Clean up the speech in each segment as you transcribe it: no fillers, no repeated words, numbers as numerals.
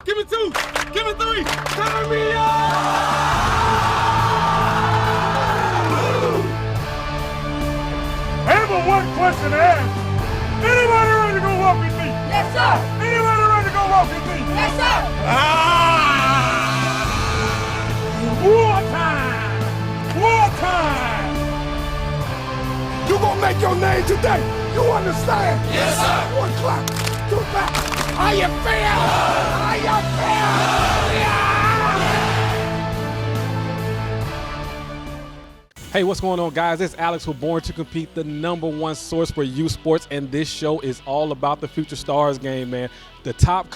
Give me 2. Give me 3. Turn me on! I have one question to ask. Anybody ready to go walk with me? Yes, sir. Anybody ready to go walk with me? Yes, sir. War time! War time! You gonna make your name today. You understand? Yes, sir. 1 o'clock, 2 o'clock. How you feel? How you feel? Yeah! Hey, what's going on, guys? It's Alex, who Born to Compete, the #1 source for youth sports, and this show is all about the Future Stars game, man. The top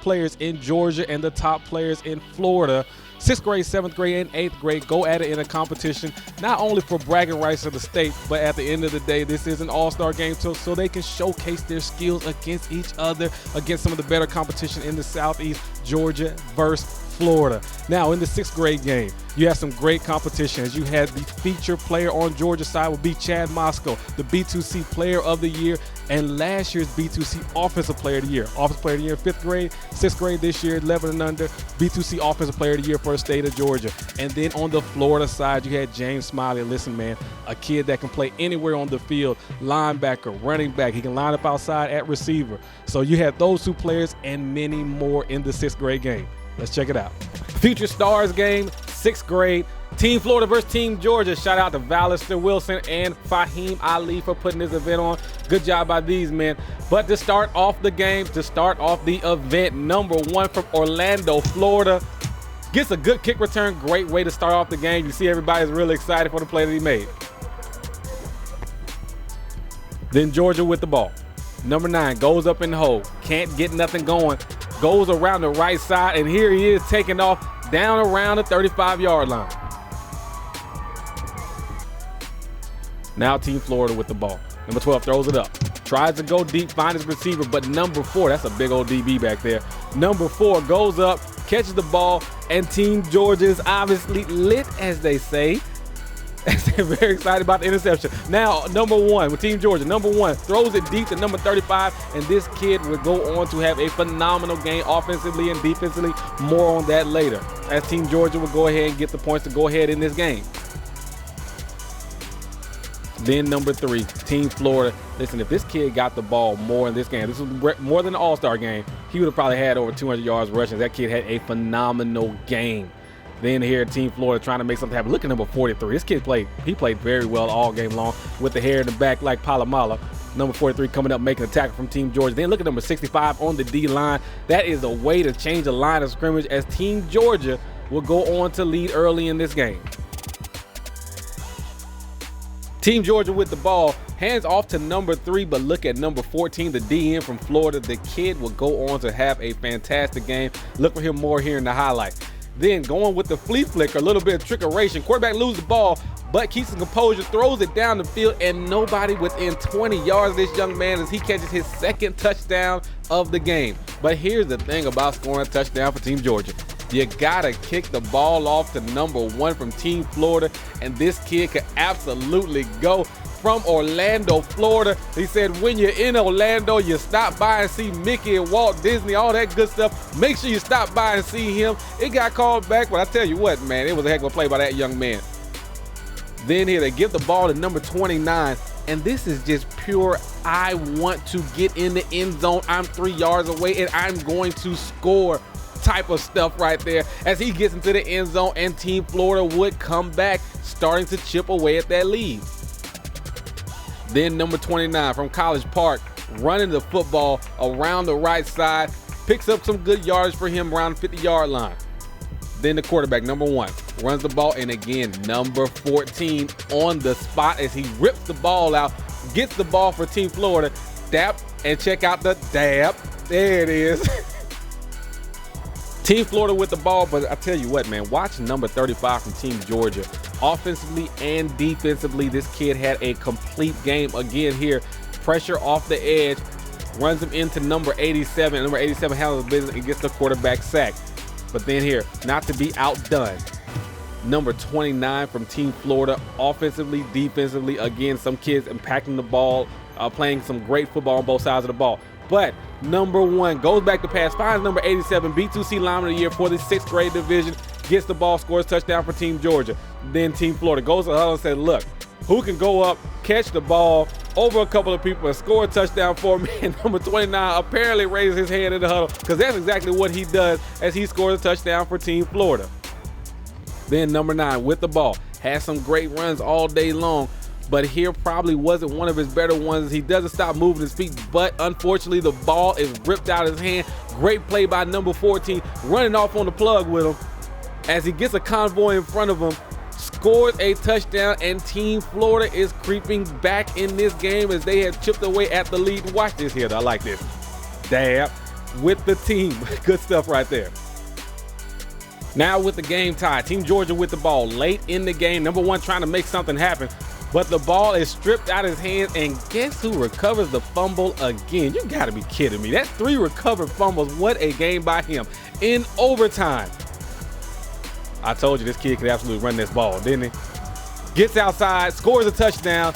players in Georgia and the top players in Florida, 6th grade, 7th grade, and 8th grade, go at it in a competition, not only for bragging rights to the state, but at the end of the day, this is an all-star game so they can showcase their skills against each other, against some of the better competition in the Southeast, Georgia versus Florida. Now, in the 6th grade game, you had some great competition, as you had the feature player on Georgia's side would be Chad Moscow, the B2C Player of the Year, and last year's B2C Offensive Player of the Year. Offensive Player of the Year, 5th grade, 6th grade this year, 11 and under, B2C Offensive Player of the Year for the state of Georgia. And then on the Florida side, you had James Smiley. Listen, man, a kid that can play anywhere on the field, linebacker, running back. He can line up outside at receiver. So you had those 2 players and many more in the 6th grade game. Let's check it out. Future Stars game, 6th grade. Team Florida versus Team Georgia. Shout out to Vallister Wilson and Fahim Ali for putting this event on. Good job by these men. But to start off the game, to start off the event, #1 from Orlando, Florida, gets a good kick return. Great way to start off the game. You see everybody's really excited for the play that he made. Then Georgia with the ball. #9 goes up in the hole. Can't get nothing going. Goes around the right side, and here he is taking off down around the 35-yard line. Now Team Florida with the ball. #12 throws it up. Tries to go deep, find his receiver, but #4, that's a big old DB back there. #4 goes up, catches the ball, and Team Georgia is obviously lit, as they say. They're very excited about the interception. Now, #1 with Team Georgia, #1 throws it deep to #35, and this kid will go on to have a phenomenal game offensively and defensively. More on that later, as Team Georgia will go ahead and get the points to go ahead in this game. Then #3, Team Florida. Listen, if this kid got the ball more in this game, this was more than an all-star game, he would have probably had over 200 yards rushing. That kid had a phenomenal game. Then here, Team Florida trying to make something happen. Look at #43. This kid played very well all game long with the hair in the back like Palomala. #43 coming up, making a tackle from Team Georgia. Then look at #65 on the D-line. That is a way to change the line of scrimmage, as Team Georgia will go on to lead early in this game. Team Georgia with the ball, hands off to #3, but look at #14, the DN from Florida. The kid will go on to have a fantastic game. Look for him more here in the highlight. Then going with the flea flicker, a little bit of trickeration. Quarterback loses the ball, but keeps his composure, throws it down the field, and nobody within 20 yards of this young man as he catches his 2nd touchdown of the game. But here's the thing about scoring a touchdown for Team Georgia. You gotta kick the ball off to #1 from Team Florida, and this kid could absolutely go. From Orlando, Florida. He said, when you're in Orlando, you stop by and see Mickey and Walt Disney, all that good stuff. Make sure you stop by and see him. It got called back, but I tell you what, man, it was a heck of a play by that young man. Then here, they give the ball to #29, and this is just pure, I want to get in the end zone. I'm 3 yards away, and I'm going to score type of stuff right there, as he gets into the end zone, and Team Florida would come back, starting to chip away at that lead. Then #29 from College Park, running the football around the right side, picks up some good yards for him around the 50-yard line. Then the quarterback, #1, runs the ball, and again, #14 on the spot as he rips the ball out, gets the ball for Team Florida. Dap, and check out the dab. There it is. Team Florida with the ball, but I tell you what, man, watch #35 from Team Georgia. Offensively and defensively, this kid had a complete game. Again here, pressure off the edge, runs him into #87. #87 handles the business and gets the quarterback sacked. But then here, not to be outdone, #29 from Team Florida, offensively, defensively, again, some kids impacting the ball, playing some great football on both sides of the ball. But number 1 goes back to pass, finds number 87, B2C lineman of the year for the 6th grade division, gets the ball, scores touchdown for Team Georgia. Then Team Florida goes to the huddle and says, look, who can go up, catch the ball over a couple of people and score a touchdown for me? And number 29 apparently raises his hand in the huddle, because that's exactly what he does as he scores a touchdown for Team Florida. Then number 9 with the ball, has some great runs all day long, but here probably wasn't one of his better ones. He doesn't stop moving his feet, but unfortunately the ball is ripped out of his hand. Great play by number 14, running off on the plug with him as he gets a convoy in front of him, scores a touchdown, and Team Florida is creeping back in this game as they had chipped away at the lead. Watch this here, I like this. Dab with the team. Good stuff right there. Now with the game tied, Team Georgia with the ball late in the game. Number 1 trying to make something happen, but the ball is stripped out of his hands, and guess who recovers the fumble again? You gotta be kidding me. That's 3 recovered fumbles. What a game by him in overtime. I told you this kid could absolutely run this ball, didn't he? Gets outside, scores a touchdown,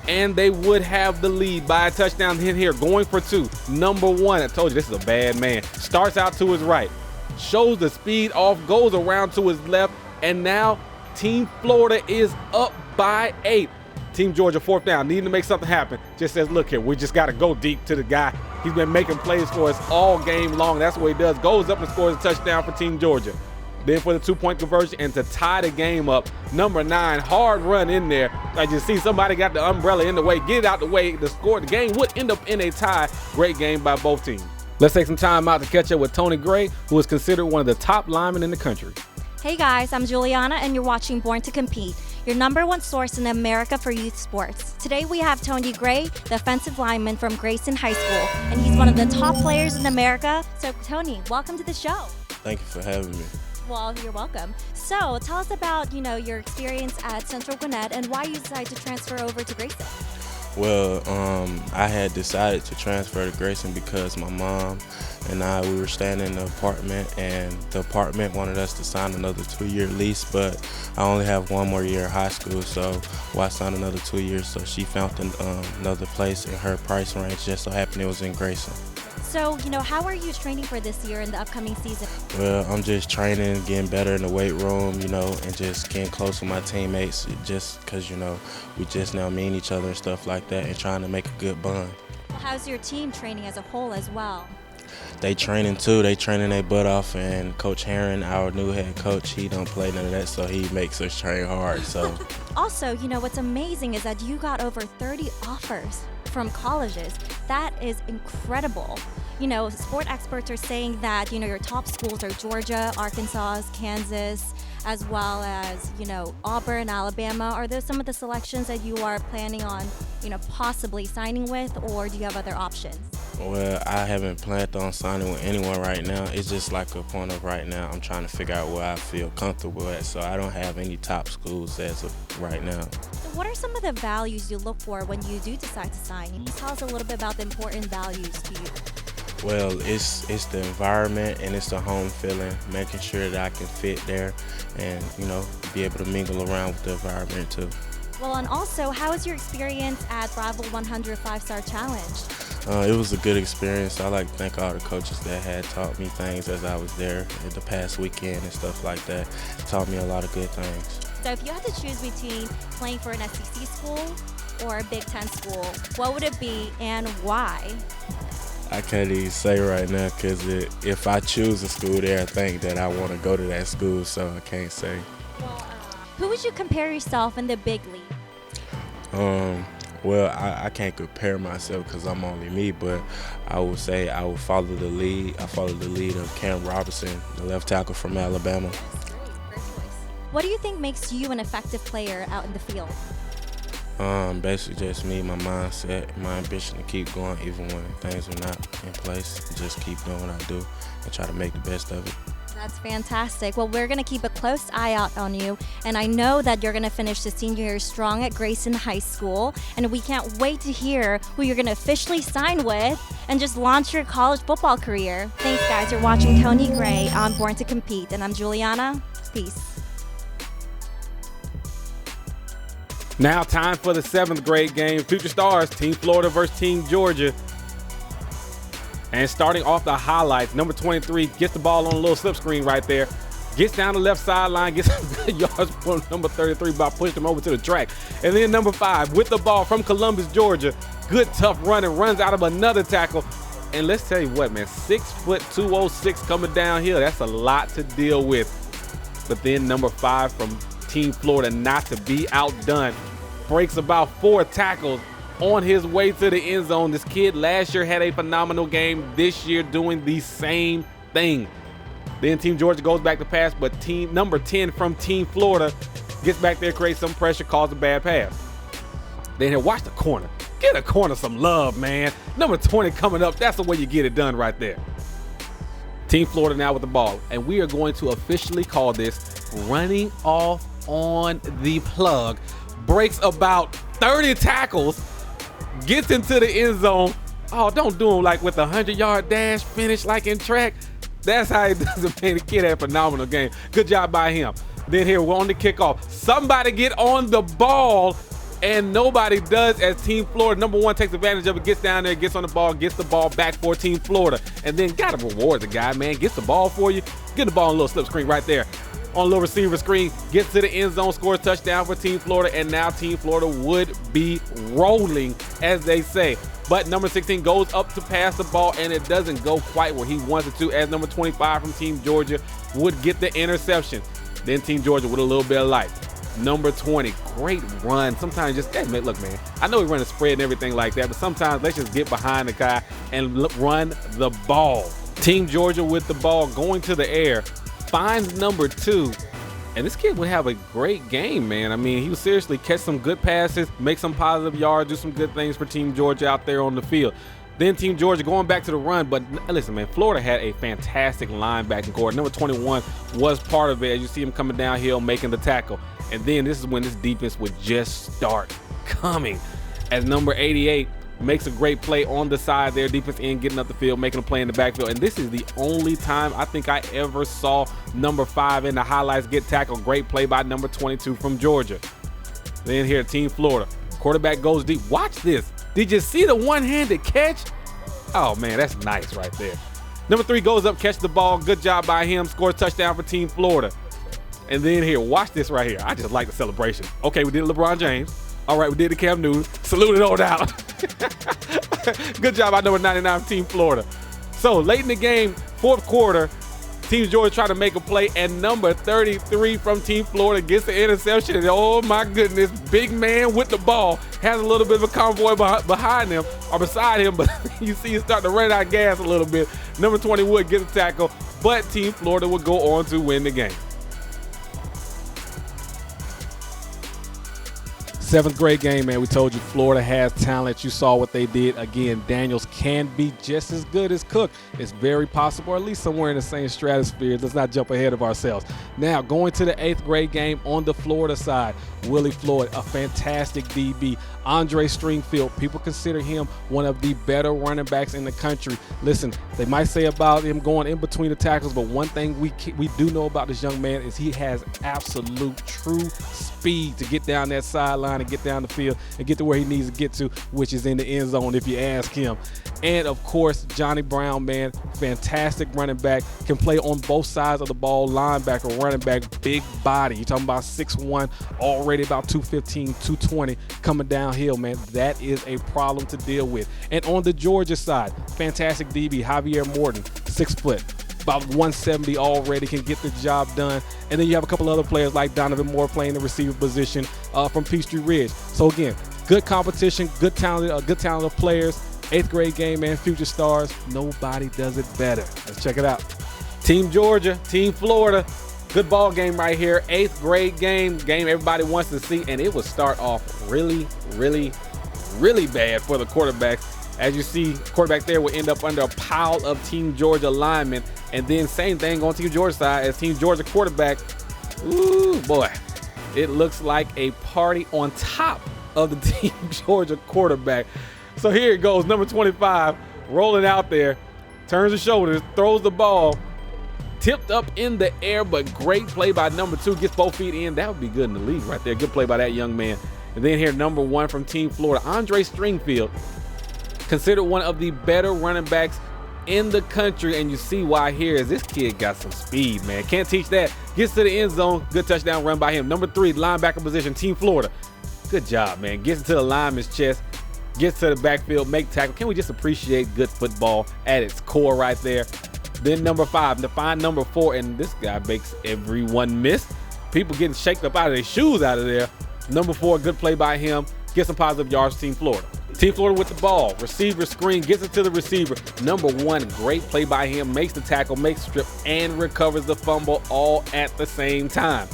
and they would have the lead by a touchdown hit here, going for 2. Number 1, I told you this is a bad man. Starts out to his right, shows the speed off, goes around to his left, and now Team Florida is up by 8. Team Georgia 4th down, needing to make something happen. Just says, look here, we just got to go deep to the guy. He's been making plays for us all game long. That's what he does. Goes up and scores a touchdown for Team Georgia. Then for the 2-point conversion and to tie the game up, number 9, hard run in there. I just see somebody got the umbrella in the way, get it out the way. The game would end up in a tie. Great game by both teams. Let's take some time out to catch up with Tony Gray, who is considered one of the top linemen in the country. Hey guys, I'm Juliana and you're watching Born to Compete, your number 1 source in America for youth sports. Today we have Tony Gray, the offensive lineman from Grayson High School, and he's one of the top players in America. So Tony, welcome to the show. Thank you for having me. Well, you're welcome. So tell us about, your experience at Central Gwinnett and why you decided to transfer over to Grayson. Well, I had decided to transfer to Grayson because my mom and we were staying in the apartment, and the apartment wanted us to sign another 2-year lease, but I only have 1 more year of high school, so why sign another 2 years? So she found another place in her price range. Just so happened it was in Grayson. So, how are you training for this year in the upcoming season? Well, I'm just training, getting better in the weight room, and just getting close with my teammates, just because, we just now meet each other and stuff like that, and trying to make a good bond. Well, how's your team training as a whole as well? They training too. They training their butt off, and Coach Herron, our new head coach, he don't play none of that, so he makes us train hard. So. Also, what's amazing is that you got over 30 offers from colleges. That is incredible. Sport experts are saying that, your top schools are Georgia, Arkansas, Kansas, as well as, Auburn, Alabama. Are those some of the selections that you are planning on, possibly signing with, or do you have other options? Well, I haven't planned on signing with anyone right now. It's just like a point of right now. I'm trying to figure out where I feel comfortable at, so I don't have any top schools as of right now. So what are some of the values you look for when you do decide to sign? Can you tell us a little bit about the important values to you? Well, it's the environment and it's the home feeling, making sure that I can fit there and, be able to mingle around with the environment too. Well, and also, how was your experience at Bravo 100 5-Star Challenge? It was a good experience. I like to thank all the coaches that had taught me things as I was there in the past weekend and stuff like that. It taught me a lot of good things. So if you had to choose between playing for an SEC school or a Big Ten school, what would it be and why? I can't even say right now because if I choose a school there, I think that I want to go to that school, so I can't say. Well, who would you compare yourself in the big league? Well, I can't compare myself because I'm only me, but I would say I would follow the lead. I follow the lead of Cam Robinson, the left tackle from Alabama. That's great choice. What do you think makes you an effective player out in the field? Basically just me, my mindset, my ambition to keep going even when things are not in place. Just keep doing what I do and try to make the best of it. That's fantastic. Well, we're going to keep a close eye out on you, and I know that you're going to finish the senior year strong at Grayson High School, and we can't wait to hear who you're going to officially sign with and just launch your college football career. Thanks, guys. You're watching Tony Gray on Born to Compete, and I'm Juliana. Peace. Now time for the 7th grade game. Future Stars, Team Florida versus Team Georgia. And starting off the highlights, number 23 gets the ball on a little slip screen right there. Gets down the left sideline, gets some good yards from number 33 by pushing him over to the track. And then number 5 with the ball from Columbus, Georgia. Good tough run and runs out of another tackle. And let's tell you what, man, 6 foot 206 coming downhill. That's a lot to deal with. But then number 5 from Team Florida, not to be outdone, breaks about 4 tackles on his way to the end zone. This kid last year had a phenomenal game. This year doing the same thing. Then Team Georgia goes back to pass, but number 10 from Team Florida gets back there, creates some pressure, calls a bad pass. Then here, watch the corner. Get a corner some love, man. Number 20 coming up. That's the way you get it done right there. Team Florida now with the ball, and we are going to officially call this running off on the plug. Breaks about 30 tackles, gets into the end zone. Oh, don't do him like with a 100-yard dash finish like in track. That's how he does it, man. The kid had a phenomenal game. Good job by him. Then here, we're on the kickoff. Somebody get on the ball, and nobody does as Team Florida. Number 1 takes advantage of it, gets down there, gets on the ball, gets the ball back for Team Florida. And then got to reward the guy, man. Gets the ball for you. Get the ball on a little slip screen right there. On a little receiver screen, gets to the end zone, scores touchdown for Team Florida, and now Team Florida would be rolling, as they say. But number 16 goes up to pass the ball, and it doesn't go quite where he wants it to, as number 25 from Team Georgia would get the interception. Then Team Georgia with a little bit of life. Number 20, great run. Sometimes just, hey, man, look, man, I know we run a spread and everything like that, but sometimes let's just get behind the guy and run the ball. Team Georgia with the ball going to the air, finds number 2. And this kid would have a great game, man. I mean, he would seriously catch some good passes, make some positive yards, do some good things for Team Georgia out there on the field. Then Team Georgia going back to the run. But listen, man, Florida had a fantastic linebacking core. Number 21 was part of it, as you see him coming downhill, making the tackle. And then this is when this defense would just start coming, as number 88 makes a great play on the side there, defense end, getting up the field, making a play in the backfield. And this is the only time I think I ever saw number 5 in the highlights get tackled. Great play by number 22 from Georgia. Then here, Team Florida. Quarterback goes deep. Watch this. Did you see the one-handed catch? Oh, man, that's nice right there. Number 3 goes up, catches the ball. Good job by him. Scores touchdown for Team Florida. And then here, watch this right here. I just like the celebration. Okay, we did LeBron James. All right, we did the Cam Newton. Salute it on out. Good job by number 99 Team Florida. So late in the game, 4th quarter, Team Georgia trying to make a play, and number 33 from Team Florida gets the interception. And oh my goodness, big man with the ball has a little bit of a convoy behind him or beside him, but you see he's starting to run out of gas a little bit. Number 20 would get a tackle, but Team Florida would go on to win the game. 7th grade game, man. We told you Florida has talent. You saw what they did. Again, Daniels can be just as good as Cook. It's very possible, or at least somewhere in the same stratosphere. Let's not jump ahead of ourselves. Now, going to the 8th grade game on the Florida side, Willie Floyd, a fantastic DB. Andre Stringfield, people consider him one of the better running backs in the country. Listen, they might say about him going in between the tackles, but one thing we do know about this young man is he has absolute true speed to get down that sideline and get down the field and get to where he needs to get to, which is in the end zone if you ask him. And of course, Johnny Brown, man, fantastic running back, can play on both sides of the ball, linebacker, running back, big body. You're talking about 6'1", already about 215, 220 coming downhill, man. That is a problem to deal with. And on the Georgia side, fantastic DB, Javier Morton, 6 foot. About 170 already, can get the job done. And then you have a couple other players like Donovan Moore playing the receiver position from Peachtree Ridge. So again, good competition, good talent of players. 8th grade game, man, future stars. Nobody does it better. Let's check it out. Team Georgia, Team Florida. Good ball game right here. 8th grade game everybody wants to see, and it will start off really, really, really bad for the quarterbacks. As you see, quarterback there will end up under a pile of Team Georgia linemen. And then same thing on Team Georgia side as Team Georgia quarterback. Ooh, boy. It looks like a party on top of the Team Georgia quarterback. So here it goes, number 25, rolling out there, turns the shoulders, throws the ball, tipped up in the air, but great play by number 2, gets both feet in. That would be good in the league right there. Good play by that young man. And then here, number 1 from Team Florida, Andre Stringfield, considered one of the better running backs in the country, and you see why here is this kid got some speed, man. Can't teach that. Gets to the end zone. Good touchdown run by him. Number 3, linebacker position, Team Florida. Good job, man. Gets into the lineman's chest. Gets to the backfield, make tackle. Can we just appreciate good football at its core right there? Then number 5, define number 4, and this guy makes everyone miss. People getting shaked up out of their shoes out of there. Number 4, good play by him. Get some positive yards for Team Florida. Team Florida with the ball. Receiver screen, gets it to the receiver. Number 1, great play by him. Makes the tackle, makes the strip, and recovers the fumble all at the same time.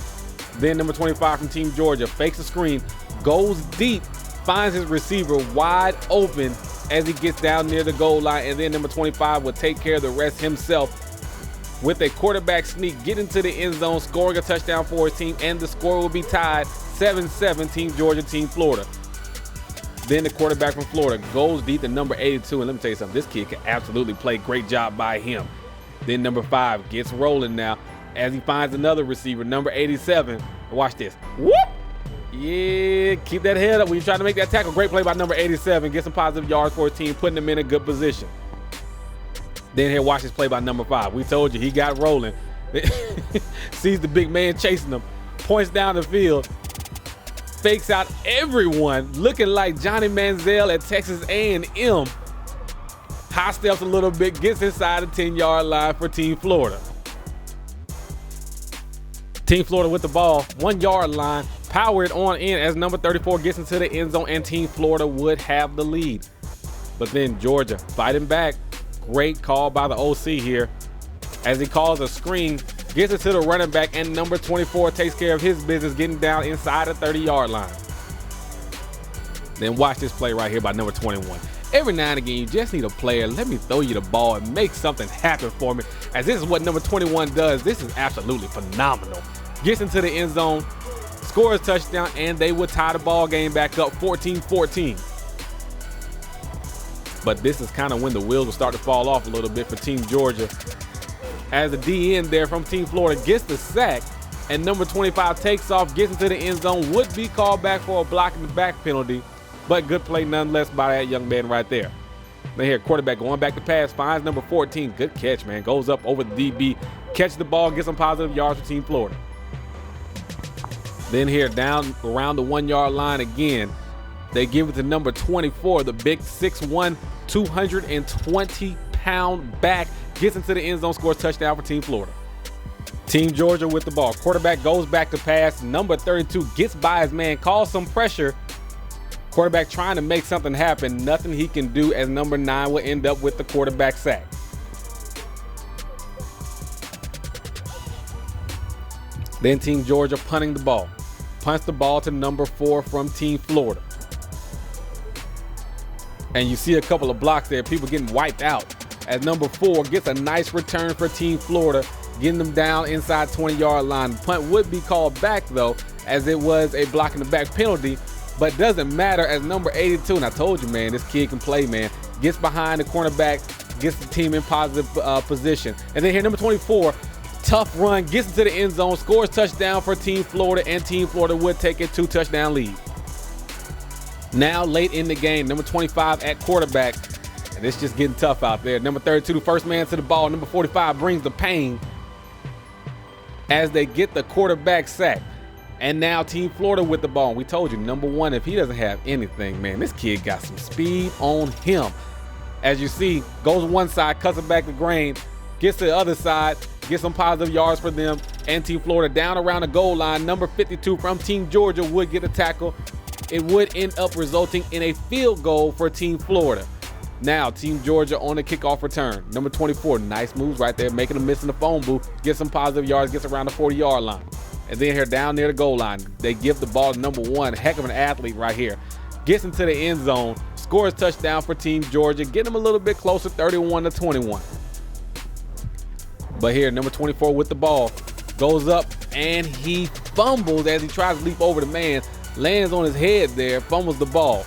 Then number 25 from Team Georgia, fakes the screen, goes deep, finds his receiver wide open as he gets down near the goal line. And then number 25 will take care of the rest himself with a quarterback sneak, get into the end zone, scoring a touchdown for his team, and the score will be tied 7-7, Team Georgia, Team Florida. Then the quarterback from Florida goes deep to number 82, and let me tell you something, this kid can absolutely play. Great job by him. Then number 5 gets rolling now as he finds another receiver, number 87. Watch this. Whoop! Yeah, keep that head up when you're trying to make that tackle. Great play by number 87. Get some positive yards for his team, putting him in a good position. Then here, watch this play by number 5. We told you he got rolling. Sees the big man chasing him. Points down the field. Fakes out everyone, looking like Johnny Manziel at Texas A&M. High steps a little bit, gets inside the 10-yard line for Team Florida. Team Florida with the ball, 1-yard line, powered on in as number 34 gets into the end zone, and Team Florida would have the lead. But then Georgia fighting back. Great call by the OC here as he calls a screen, gets it to the running back, and number 24 takes care of his business, getting down inside the 30-yard line. Then watch this play right here by number 21. Every now and again, you just need a player. Let me throw you the ball and make something happen for me, as this is what number 21 does. This is absolutely phenomenal. Gets into the end zone, scores a touchdown, and they would tie the ball game back up 14-14. But this is kind of when the wheels will start to fall off a little bit for Team Georgia, as the DN there from Team Florida gets the sack, and number 25 takes off, gets into the end zone, would be called back for a block in the back penalty, but good play nonetheless by that young man right there. Then here, quarterback going back to pass, finds number 14. Good catch, man. Goes up over the DB, catches the ball, gets some positive yards for Team Florida. Then here, down around the 1-yard line again, they give it to number 24, the big 6'1", 220-pound back, gets into the end zone, scores touchdown for Team Florida. Team Georgia with the ball. Quarterback goes back to pass. Number 32 gets by his man, calls some pressure. Quarterback trying to make something happen. Nothing he can do, as number 9 will end up with the quarterback sack. Then Team Georgia punting the ball. Punts the ball to number 4 from Team Florida. And you see a couple of blocks there, people getting wiped out, as number 4 gets a nice return for Team Florida, getting them down inside 20-yard line. The punt would be called back, though, as it was a block in the back penalty, but doesn't matter, as number 82, and I told you, man, this kid can play, man, gets behind the cornerback, gets the team in positive position. And then here, number 24, tough run, gets into the end zone, scores touchdown for Team Florida, and Team Florida would take a 2-touchdown lead. Now late in the game, number 25 at quarterback, and it's just getting tough out there. Number 32, first man to the ball. Number 45 brings the pain as they get the quarterback sack. And now Team Florida with the ball. We told you, number 1, if he doesn't have anything, man, this kid got some speed on him. As you see, goes one side, cuts it back to grain, gets to the other side, gets some positive yards for them, and Team Florida down around the goal line. Number 52 from Team Georgia would get a tackle. It would end up resulting in a field goal for Team Florida. Now, Team Georgia on the kickoff return. Number 24, nice moves right there, making a miss in the phone booth, gets some positive yards, gets around the 40-yard line. And then here, down near the goal line, they give the ball to number 1, heck of an athlete right here. Gets into the end zone, scores touchdown for Team Georgia, get them a little bit closer, 31-21. But here, number 24 with the ball, goes up, and he fumbles as he tries to leap over the man, lands on his head there, fumbles the ball.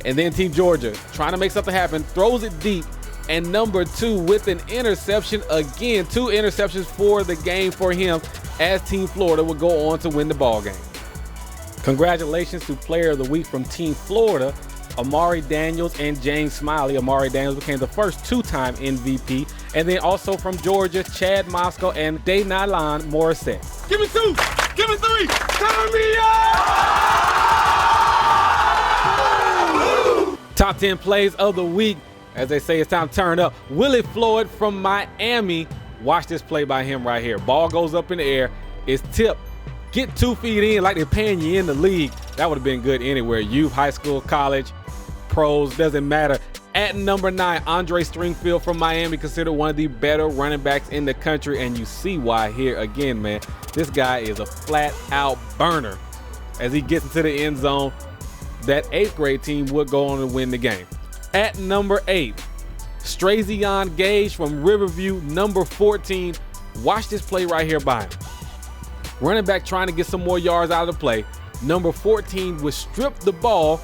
And then Team Georgia trying to make something happen, throws it deep, and number 2 with an interception again. 2 interceptions for the game for him, as Team Florida will go on to win the ball game. Congratulations to Player of the Week from Team Florida, Amari Daniels and James Smiley. Amari Daniels became the first two-time MVP. And then also from Georgia, Chad Moscow and Daynalan Morissette. Give me 2. Give me 3. Turn me up! Top 10 plays of the week. As they say, it's time to turn up. Willie Floyd from Miami. Watch this play by him right here. Ball goes up in the air. It's tipped. Get 2 feet in like they're paying you in the league. That would have been good anywhere. Youth, high school, college, pros, doesn't matter. At number 9, Andre Stringfield from Miami, considered one of the better running backs in the country. And you see why here again, man. This guy is a flat-out burner. As he gets into the end zone, that 8th grade team would go on to win the game. At number 8, Strazion Gage from Riverview, number 14. Watch this play right here by him. Running back trying to get some more yards out of the play. Number 14 would strip the ball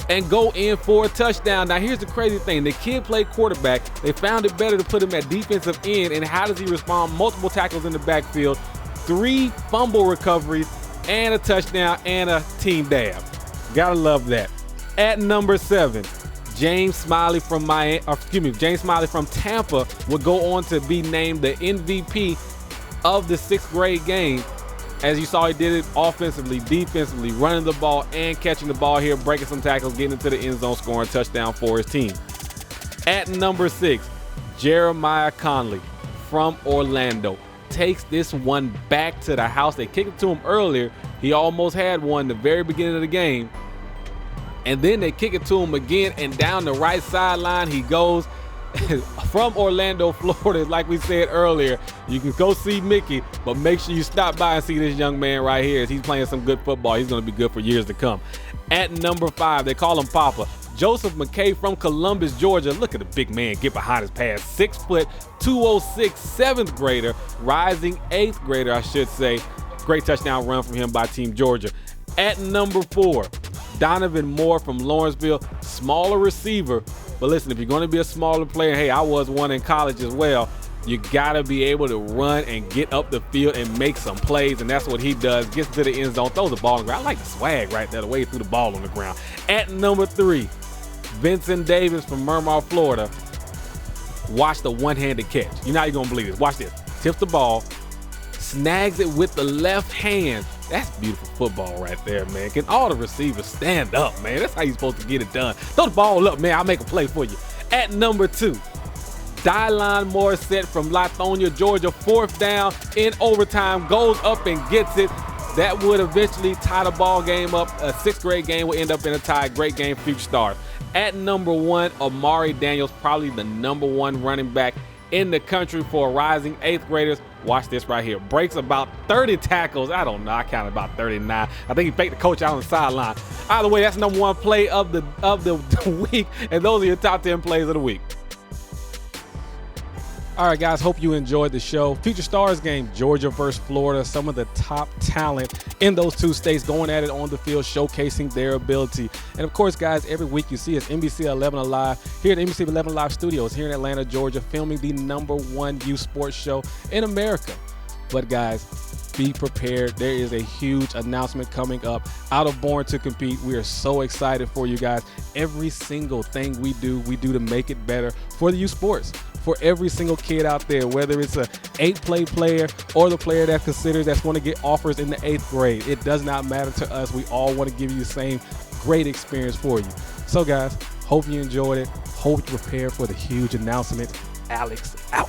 and go in for a touchdown. Now here's the crazy thing. The kid played quarterback. They found it better to put him at defensive end. And how does he respond? Multiple tackles in the backfield, 3 fumble recoveries, and a touchdown and a team dab. Gotta love that. At number 7, James Smiley from Tampa would go on to be named the MVP of the 6th grade game. As you saw, he did it offensively, defensively, running the ball and catching the ball here, breaking some tackles, getting into the end zone, scoring a touchdown for his team. At number 6, Jeremiah Conley from Orlando takes this one back to the house. They kicked it to him earlier. He almost had one the very beginning of the game. And then they kick it to him again, and down the right sideline he goes. From Orlando, Florida, like we said earlier, you can go see Mickey, but make sure you stop by and see this young man right here. As he's playing some good football. He's going to be good for years to come. At number 5, they call him Papa, Joseph McKay from Columbus, Georgia. Look at the big man get behind his pass. 6 foot, 206, 7th grader, rising 8th grader, I should say. Great touchdown run from him by Team Georgia. At number 4, Donovan Moore from Lawrenceville, smaller receiver. But listen, if you're going to be a smaller player, hey, I was one in college as well, you got to be able to run and get up the field and make some plays, and that's what he does. Gets to the end zone, throws the ball on the ground. I like the swag right there, the way he threw the ball on the ground. At number 3, Vincent Davis from Miramar, Florida. Watch the one-handed catch. You're not even going to believe this. Watch this. Tips the ball, snags it with the left hand. That's beautiful football right there, man. Can all the receivers stand up, man? That's how you're supposed to get it done. Throw the ball up, man. I'll make a play for you. At number 2, Dylon Morissette from Lithonia, Georgia. 4th down in overtime. Goes up and gets it. That would eventually tie the ball game up. A 6th grade game will end up in a tie. Great game, future stars. At number 1, Amari Daniels, probably the number 1 running back in the country for rising 8th graders. Watch this right here. Breaks about 30 tackles. I don't know. I counted about 39. I think he faked the coach out on the sideline. Either way, that's number 1 play of the week. And those are your top 10 plays of the week. All right, guys, hope you enjoyed the show. Future Stars game, Georgia versus Florida. Some of the top talent in those 2 states going at it on the field, showcasing their ability. And, of course, guys, every week you see us NBC 11 Alive here at NBC 11 Alive Studios here in Atlanta, Georgia, filming the number 1 youth sports show in America. But, guys, be prepared. There is a huge announcement coming up out of Born to Compete. We are so excited for you guys. Every single thing we do to make it better for the youth sports. For every single kid out there, whether it's a 8-play player or the player that considers that's going to get offers in the 8th grade. It does not matter to us. We all want to give you the same great experience for you. So, guys, hope you enjoyed it. Hope you prepared for the huge announcement. Alex out.